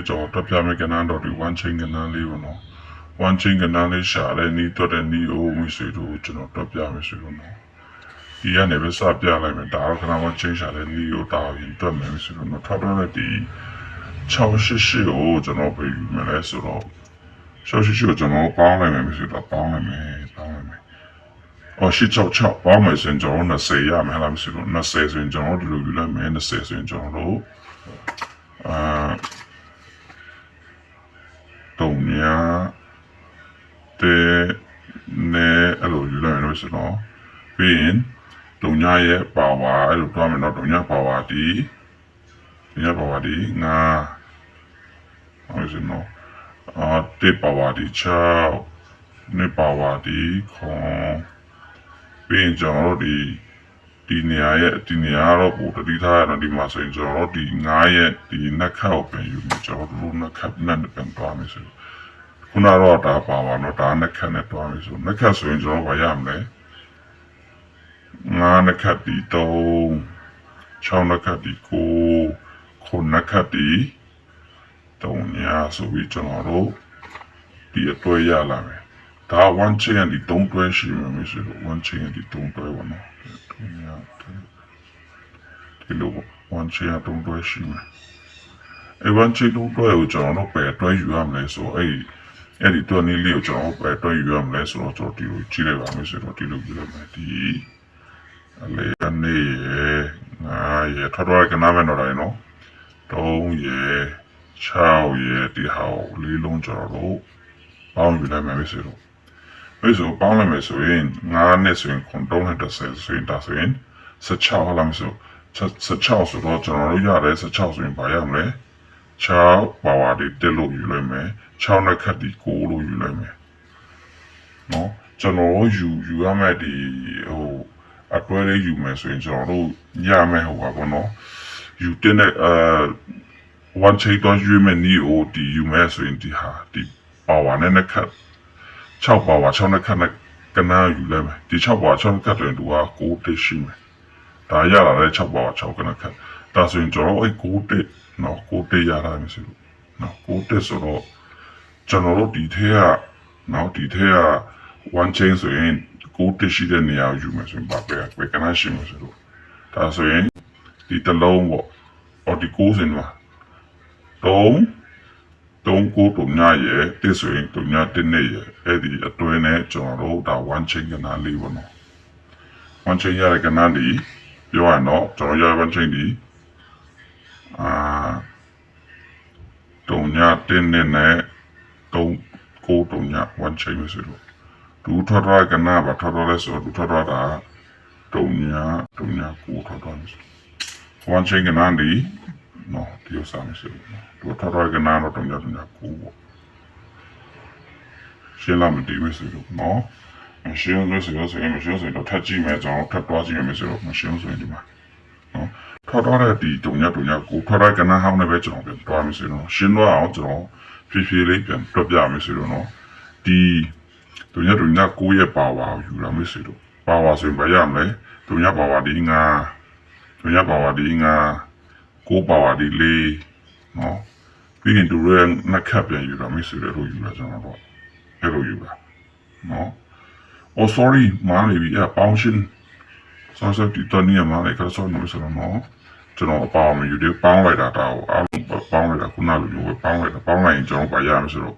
ကျွန်တော်တက်ပြမယ်ကဏ္ဍတော်ဒီ one chain ကဏ္ဍလေးပေါ့နော် one chain ကဏ္ဍလေးရှာတဲ့နီးတွက်တဲ့နီးအိုးမိတ်ဆွေတို့ကျွန်တော်တက်ပြမယ်ဆိုလို့နော်ဒီကနေပဲစပြလိုက်မယ်ဒါတော့ခဏ one chain ရှာတဲ့နီးကိုတာရင်တွက်မယ်ဆိုလို့နော်ထောက်တော့တဲ့ဒီ688ကိုကျွန်တော်ပြယူမယ်လဲဆိုတော့688ကိုကျွန်တော်ပေါင်းလိုက်မယ်ဆိုတော့ပေါင်းလိုက်မယ်အော်866ပေါင်းမယ်ဆိုရင်ကျွန်တော်20ရမယ်လားဆိုတော့20ဆိုရင်ကျွန်တော်ဒီလိုယူလိုက်မယ်20ဆိုရင်ကျွန်တော်တို့တုံညာတဲ့နဲ့အဲ့လိုယူလိုက်လို့ဆိုတော့ပြီးရင်တုံညာရဲ့ပါဝါအဲ့လိုတွားမယ်တော့တုံညာပါဝါဒီငါဟုတ်စနော်တေပါဝါဒီ6နေပါဝါဒီခွန်ပြီးရင်ကျွန်တော်တို့ဒီနေရာတော့ပို့တတိထားရတော့ဒီမှာဆိုရင်ကျွန်တော်တို့ဒီ9ရဲ့ဒီနက်ခတ်ကိုပြန်ယူမယ်ကျွန်တော်တို့နက်ခတ်နဲ့ပြန်သွားမယ်ဆိုခုနတော့ဒါပါပါတော့ဒါနက်ခတ်နဲ့သွားမယ်ဆိုနက်ခတ်ဆိုရင်ကျွန်တော်ဘာရမလဲ9နက်ခတ်ဒီ3 6နက်ခတ်ဒီ9ခုနက်ခတ်ဒီ3ညာဆိုပြီးကျွန်တော်တို့ဒီအတွဲရလာမယ်ဒါ one chain ဒီ3တွဲရှိမယ်ဆိုတော့ one chain ဒီ3တွဲပါနော်ဒီလို one chain 3တွဲရှိမယ်အဲ one chain 3တွဲကိုကျွန်တော်တို့ပဲတွဲယူရမယ်ဆိုအဲ့ဒီတွဲနည်းလေးကိုကျွန်တော်ပဲတွဲယူရမယ်ဆိုတော့ကျွန်တော်ဒီလိုကြည့်လိုက်ပါမယ်ဆိုတော့ဒီလိုယူရမယ်ဒီအလေးအနေ9ရထောက်တော့ကနားမယ်တော့တယ်နော်3ရ6ရဒီဟာလေးလုံးကျွန်တော်တို့ပေါင်းယူလိုက်မယ်ဆိုတော့အဲ့ဆိုပေါင်းလိုက်မယ်ဆိုရင်9နဲ့ဆိုရင်330ဆိုရင်ဒါဆိုရင်16ဟုတ်လားမဆို16ဆိုတော့ကျွန်တော်တို့ရတယ်16ဆိုရင်ဘာရမလဲ6ပါဝါဒီတက်လို့ယူလိုက်မယ်6နဲ့ခတ်ဒီ9လို့ယူလိုက်မယ်နော်ကျွန်တော်ယူရမယ်ဒီအတွဲလေးယူမယ်ဆိုရင်ကျွန်တော်တို့ရမယ်ဟိုပါဘောနော်ယူတဲ့one chain တော့ယူမယ်နီအိုဒီယူမယ်ဆိုရင်ဒီဟာဒီပါဝါနဲ့ခတ်6ပါဝါ6နဲ့ခတ်နဲ့ကနာယူလိုက်မယ်ဒီ6ပါဝါ6နဲ့ခတ်တယ်သူက9တက်ရှိမယ်ဒါရလာတဲ့6ပါဝါ6ကနဲ့ခတ်ဒါဆိုရင်ကျွန်တော်အဲ့9တက်နော်9တက်ရတာမျိုးဆိုလို့နော်9တက်ဆိုတော့ကျွန်တော်တို့ဒီထဲကနော်ဒီထဲက one chain ဆိုရင်9တက်ရှိတဲ့နေရာယူမယ်ဆိုရင်ဘာပဲကနာရှိမယ်ဆိုတော့ဒါဆိုရင်ဒီတလုံးပေါ့အော်ဒီ9စင်မှာ3ကိုတုံညာရဲ့တစ်ဆိုရင်တုံညာတစ်နဲ့ရဲ့အဲ့ဒီအတွဲနဲ့ကျွန်တော်တို့ဒါ one chain ကနာလေးပေါ့နော် one chain ရတဲ့ကနာလေးပြောရတော့ကျွန်တော်ရ one chain ဒီတုံညာတစ်နဲ့3ကိုတုံညာ one chain ဆိုတော့ဒူထော်တော်ကနာဘာထော်တော်လဲဆိုဒူထော်တော်တာတုံညာကိုထော်တော် one chain ကနာလေးနော်ဒီဥစားမရှိဘူးတို့ထော်တော်ကနာတော့တုံညာကိုပေါ့ရှင်းလာမတည်ဘူးဆိုတော့နော်ရှင်းလို့ဆိုတော့ထပ်ကြည့်မယ်ကျွန်တော်ထပ်တွားကြည့်မယ်ဆိုတော့မရှင်းဆိုရင်ဒီမှာနော်ထော်တော်တဲ့ဒီတုံညာကိုထော်တော်ကနာဟောင်းနဲ့ပဲကျွန်တော်ပြန်တွားမယ်ဆိုတော့ရှင်းတော့အောင်ကျွန်တော်ဖြည်းဖြည်းလေးပြန်တွက်ပြမယ်ဆိုတော့နော်ဒီတုံညာကိုရဲ့ပါဝါကိုယူလာမယ်ဆိုတော့ပါဝါဆိုရင်ဘာရမလဲတုံညာပါဝါဒီ9တုံညာပါဝါဒီ9ကိုပါဝါဒီ4နော်ပြီးရင်သူရဲ့နှက်ခတ်ပြန်ယူလာမယ်ဆိုတော့ယူလာကျွန်တော်တော့အဲ့လိုယူလာနော် oh sorry မားနေပြီပေါင်းရှင်းဆော့ဒီတနီးမှာလည်းကဆော့နေဆိုတော့နော်ကျွန်တော်အပေါင်းမယူသေးပေါင်းလိုက်တာတော့အားလုံးပေါင်းလိုက်တာခုနလိုမျိုးပဲပေါင်းလိုက်ရင်ကျွန်တော်ပါရမယ်ဆိုတော့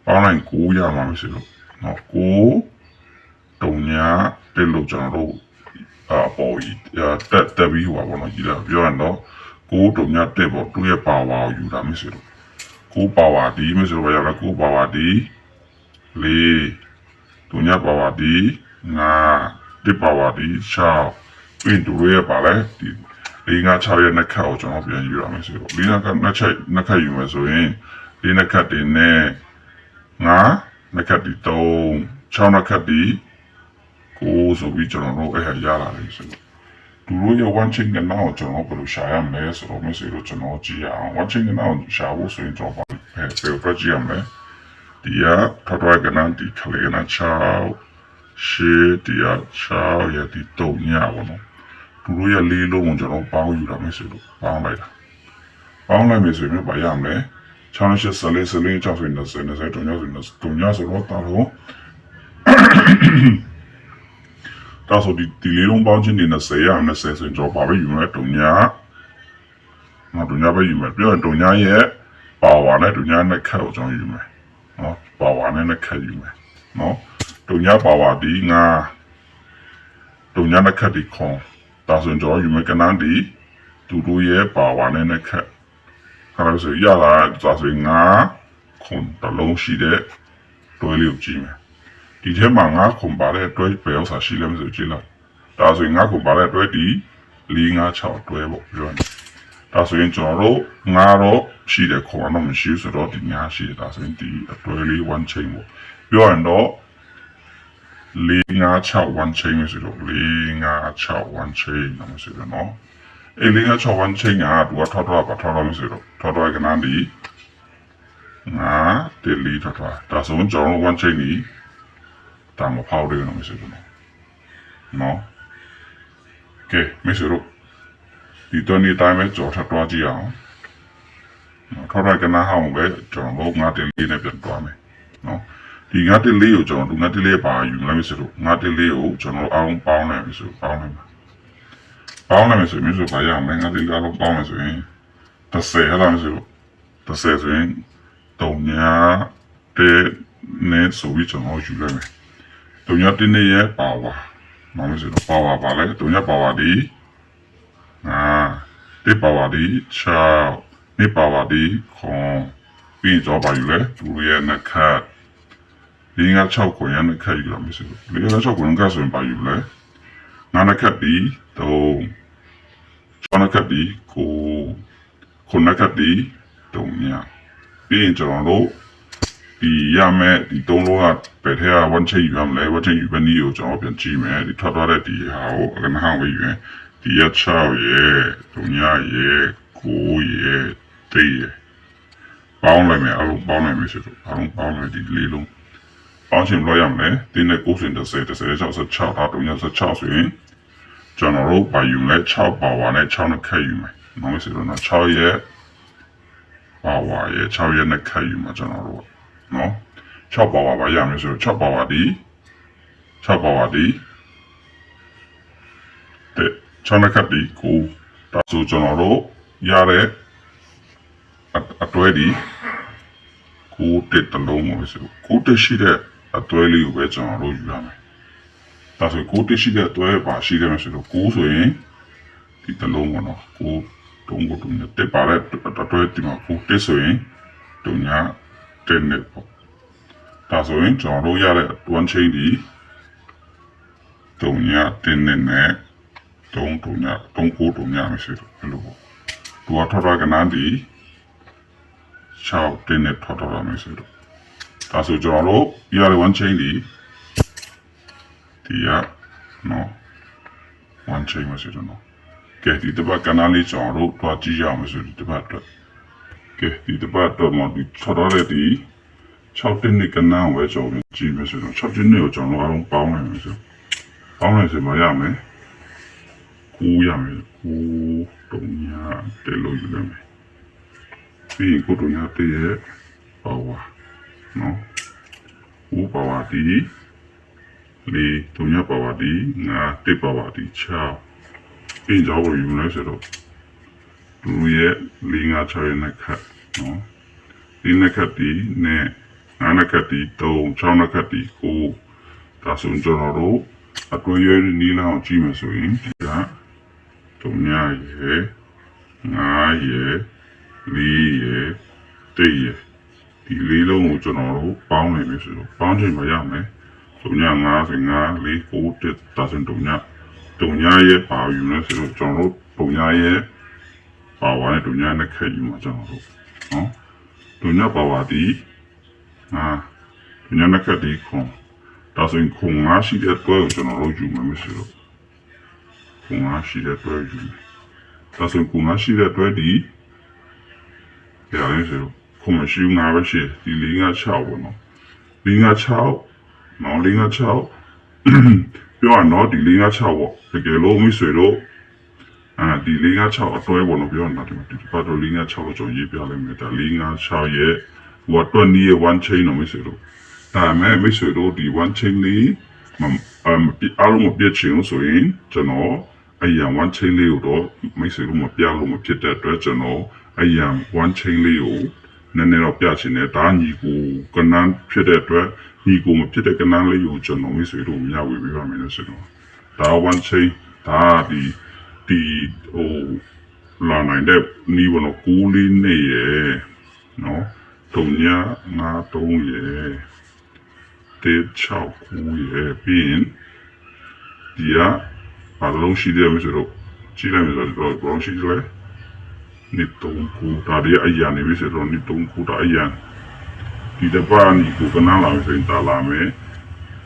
ပေါင်းလိုက်9ရမှာမရှိတော့နော်9တုံညာတက်လို့ကျွန်တော်တို့ပေါ်ကြီးတက်ပြီးဟိုပါဘောနော်ကြီးလာပြောရတော့9တုံညာတက်ပေါ့သူ့ရဲ့ပါဝါကိုယူတာမရှိတော့9ပါဝါဒီမရှိတော့ဘာရလဲ9ပါဝါဒီ4တုံညာပါဝါဒီ5တက်ပါဝါဒီ6ပြီးသူ့ရဲ့ပါလဲဒီ4 5 6ရဲ့နှက်ခတ်ကိုကျွန်တော်ပြန်ယူရမယ်ဆိုတော့4 5 နှက်ခတ်ယူမယ်ဆိုရင်4နှက်ခတ်တင်နဲ့5နှက်ခတ်ဒီ3 6နှက်ခတ်ဒီ9ဆိုပြီးကျွန်တော်တို့အဲ့ရလာတယ်ဆိုတော့သူတို့ရဲ့ one chain ကနောက်ကျွန်တော်ဘယ်လိုရှာရမလဲဆိုတော့မျိုးဆိုတော့ကျွန်တော်ကြည့်ရအောင် one chain ကနောက်ရှာဖို့ဆိုရင်ကျွန်တော်ဘယ်လိုကြည့်ရမလဲဒီကထောက်တော့ကနောက်ဒီခလေးနာ6ရှေ့ဒီက6ရဒီ3ညပါနော်သူတို့ရဲ့လေးလုံးကိုကျွန်တော်ပေါင်းယူတာမျိုးဆိုတော့ပေါင်းလိုက်မယ်ဆိုရင်ဘာရမလဲ 6နဲ့8 14ကြောက်ဆိုရင်20တုံညာဆိုရင်တုံညာဆိုတော့တာတော့ဒါဆိုဒီလေးလုံးပေါင်းချင်းနေ20ရ20ဆိုရင်ကျွန်တော်ဘာပဲယူမလဲတုံညာတုံညာပဲယူမယ်ပြောရင်တုံညာရဲ့ပါဝါနဲ့တုံညာနဲ့ခက်ကိုကျွန်တော်ယူမယ်နော်ပါဝါနဲ့ခက်ယူမယ်နော်တုံညာပါဝါဒီငါတုံညာနဲ့ခက်ဒီခွန်ဒါဆိုရင်ကျွန်တော်ယူမယ်ကနန်းဒီသူတို့ရဲ့ပါဝါနဲ့ခက်အဲ့ဒါဆိုရလာဒါဆိုရင်ငါခွန်တလုံးရှိတဲ့တွဲလေးကိုကြည့်မယ်ဒီထဲမှာငါခွန်ပါတဲ့တွဲပဲဥစ္စာရှိလဲမဆိုကြည့်လိုက်ဒါဆိုရင်ငါခွန်ပါတဲ့တွဲဒီ4 5 6တွဲပေါ့ပြောရင်ဒါဆိုရင်ကျွန်တော်တို့ငါတော့ရှိတဲ့ခွန်တော့မရှိဆိုတော့ဒီညာရှိတယ်ဒါဆိုရင်ဒီအတွဲလေး one chain ပေါ့ပြောရင်တော့4 5 6 one chain ဆိုတော့4 5 6 one chain နော်ဆိုတော့နော်4 5 6 one chain ကသူကထောက်တော့ပါထောက်တော့မဆိုတော့ထောက်တော့ကနန်းဒီငါတယ်လီထောက်တော့ဒါဆိုရင်ကျွန်တော်တို့ one chain ကြီးတာမဖောက်တယ်နော်ဆိုတော့နော်ကဲမရှိတော့ဒီတော့ဒီတိုင်းပဲကြော်ထပ်သွားကြည့်အောင်ထောက်တော့ကနန်းဟောင်းပဲကျွန်တော်ငါတယ်လီနဲ့ပြန်သွားမယ်နော်ဒီငါတယ်လီကိုကျွန်တော်ငါတယ်လီပါယူလိုက်မရှိတော့ငါတယ်လီကိုကျွန်တော်အောင်ပေါင်းလိုက်ပြီဆိုပေါင်းလိုက်ပါပေါင်းလိုက်မယ်ဆိုရင်ဆိုပါရမယ်ငါဒီကတော့ပေါင်းမယ်ဆိုရင်30ဟလာမယ်ဆို30ဆိုရင်တုံညာတဲ့နဲ့ဆိုပြီးကျွန်တော်ယူလိုက်မယ်တုံညာတဲ့နဲ့ရဲ့ပါဝါနော်မယ်ဆိုတော့ပါဝါပါလေတုံညာပါဝါဒီတဲ့ပါဝါဒီ6နေပါဝါဒီခွန်ပြီးတော့ပါယူလေသူရဲ့နှခတ်ဒီငါ6ခွန်ရနှခတ်ယူတော့မယ်ဆိုတော့ဒီငါ6ခွန်ကဆိုရင်ပါယူလေငါနှခတ်ဒီတော့ကျွန်တော်ကပ်ဒီခုနကပ်ဒီတုံညာပြီးရင်ကျွန်တော်တို့ဒီရမယ်ဒီ3လုံးကဘယ်ထဲက one chain ယူရမလဲ one chain ယူပဲနီးကိုကျွန်တော်ပြန်ကြည့်မယ်ဒီထွက်သွားတဲ့ဒီဟာကိုအကနဟောင်းပဲယူရင်ဒီရ6ရဲ့တုံညာရဲ့9ရဲ့10ရဲ့ပေါင်းလိုက်မယ်အလုံးပေါင်းလိုက်မယ်ဆိုတော့အလုံးပေါင်းလိုက်ဒီလေးလုံးပေါင်းချင်လို့ရမယ်ဒီနဲ့9ဆိုရင်30 66ဒါတုံညာ16ဆိုရင်ကျွန်တော်တို့ပါယူလဲ6ပါဝါနဲ့6နဲ့ခက်ယူမယ်။နော်ဆိုတော့6ရဲ့ပါဝါရဲ့6ရဲ့နဲ့ခက်ယူမှာကျွန်တော်တို့နော်6ပါဝါပါရမယ်ဆိုတော့6ပါဝါဒီ6ပါဝါဒီတဲ့6နဲ့ခက်ဒီကိုဒါဆိုကျွန်တော်တို့ရတဲ့အတွဲဒီကိုတက်တလုံးမျိုးဆိုကိုတက်ရှိတဲ့အတွဲလေးကိုပဲကျွန်တော်တို့ယူရမယ်ဒါဆိုကိုတက်ရှိတဲ့တွဲပါရှိတယ်ဆိုတော့ကိုဆိုရင်ဒီတလုံးပေါ့နော်ကိုတုံးကိုတုံးနဲ့တက်ပါတဲ့တွဲဒီမှာကိုတက်ဆိုရင်တုံညာတက်နေပေါ့ဒါဆိုရင်ကျွန်တော်တို့ရတဲ့ one chain ဒီတုံညာတက်နေနဲ့တုံးကိုတုံညာမရှိဘူးဘယ်လိုပေါ့သူကထောက်ကနန်းဒီ6တက်နေထောက်တော့မရှိဘူးဒါဆိုကျွန်တော်တို့ရတဲ့ one chain ဒီနော် one chain မရှိတော့နော်ကဲဒီတပတ်ကနန်းလေးကျွန်တော်တို့တွားကြည့်ရအောင်ဆိုဒီတပတ်တော့ကဲဒီတပတ်တော့မှဒီထော်ရတဲ့ဒီ6တင်းနေကနန်းဝဲကျွန်တော်ကြည့်မယ်ဆိုတော့6တင်းနေကိုကျွန်တော်အားလုံးပေါင်းလိုက်မယ်ဆိုပေါင်းလိုက်ဆိုမှရမယ်9ရမယ်9တုံညာတဲလို့ယူလိုက်မယ်ပြီးကိုတုံညာတဲရဲ့ပါဝါနော်9ပါဝါဒီလေးတုံညာပါဝါဒီ9တက်ပါဝါဒီ6ပြီးတော့ယူလိုက်ဆိုတော့သူရဲ့4 5 6ရဲ့နဲ့ခတ်နော်ဒီနဲ့ခတ်ဒီနဲ့9နဲ့ခတ်ဒီ3 6နဲ့ခတ်ဒီ9ဒါဆိုကျွန်တော်တို့အတွဲရဲနီးလောင်းကြည့်မယ်ဆိုရင်ဒီကတုံညာရဲ့9ရဲ့4ရဲ့10ရဲ့ဒီလေးလုံးကိုကျွန်တော်တို့ပေါင်းနေပြီဆိုတော့ပေါင်းချိန်မရမယ်တုံညာ9ဆို5 4 9 10ဒါဆိုတုံညာရဲ့ပါယူနေဆိုတော့ကျွန်တော်တို့တုံညာရဲ့ပါဝါနဲ့တုံညာနဲ့ခက်ယူမှာကျွန်တော်တို့နော်တုံညာပါဝါဒီတုံညာနဲ့ခက်ဒီခွန်ဒါဆိုရင်ခွန်5ရှိတဲ့တွဲကိုကျွန်တော်တို့ယူမှာမရှိတော့ခွန်5ရှိတဲ့တွဲယူဒါဆိုရင်ခွန်5ရှိတဲ့တွဲဒီရတယ်ဆိုတော့ခွန်မရှိ5ပဲရှိဒီ4 5 6ပေါ့နော်4 5 6နော်4 5 6ပြောရတော့ဒီ4 5 6ပေါ့တကယ်လို့မိဆွေတို့ ဒီ456အတွဲပေါ့နော်ပြောနေတာဒီပတ်တော့456လို့ကျွန်တော်ရေးပြလိုက်မယ်ဒါ456ရဲ့ဟိုအတွက်နီးရဲ့1 chain တော့မိတ်ဆွေတို့ဒါမဲ့မိတ်ဆွေတို့ဒီ 1 chain လေးအားလုံးမပြည့်ချင်လို့ဆိုရင်ကျွန်တော်အရာ1 chain လေးကိုတော့မိတ်ဆွေတို့မပြလို့မဖြစ်တဲ့အတွက်ကျွန်တော်အရာ1 chain လေးကိုနည်းနည်းတော့ပြချင်တယ်ဒါညီကိုကနန်းဖြစ်တဲ့အတွက်ညီကိုမဖြစ်တဲ့ကနန်းလေးကိုကျွန်တော်မိတ်ဆွေတို့မျှဝေပေးပါမယ်လို့ဆိုတော့ဒါ1 chain ဒါဒီဟိုလာနိုင်တဲ့နီးဘလို့ကူလေးနေရယ်နော်တုံညာ53ရယ်169ရယ်ပြီးရင်ဒီကဘာလို့ရှိတယ်မဆိုတော့ကြည့်လိုက်မယ်ဆိုတော့ဘာလို့ရှိလဲနေ3ဒါတွေအရာနေပြီဆိုတော့နေ3ဒါအရာဒီတပါးညီကိုကနားလာမယ်ဆိုရင်တာလာမယ်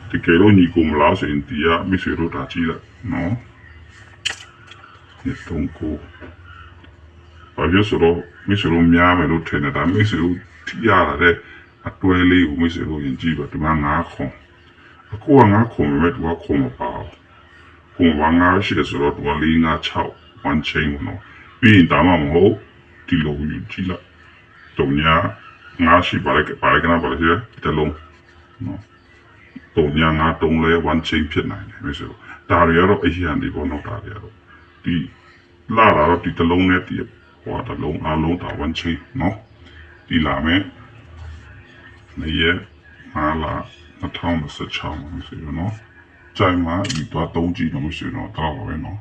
ဒီကေလို့ညီကိုမလားဆိုရင်ဒီကမိဆွေတို့ဒါကြည့်လိုက်နော်နေ3ဘာလို့ဆိုတော့မိဆွေတို့များမယ်လို့ထင်နေတာမိဆွေတို့ထီရတာတဲ့အတွေ့လေးကိုမိဆွေတို့ရင်ကြည့်ပါဒီမှာ9ခွန်အခုက9ခွန်မဲ့သူကခွန်မပါခွန်ဝါ9ရှိတယ်ဆိုတော့သူက456 1 chain နော်ပြီးရင်ဒါမှမဟုတ်ဒီလိုယူကြည့်လိုက်တုံညာ9ရှိပါလေကနာပါလေတလုံးနော်တုံညာ9လဲ1 chain ဖြစ်နိုင်တယ်မိဆွေတို့ဒါတွေကတော့အရင်ဒီပေါ်တော့ဒါတွေကတော့ဒီလာတော့ဒီတလုံးနဲ့ဒီဟောတလုံးအလုံးဒါ1 chain နော်ဒီလာမယ်နေရဟာလာ2016မိဆွေတို့နော်ကြိုင်မှာဒီတော့3ကြည့်တော့မိဆွေတို့တော့ပါပဲနော်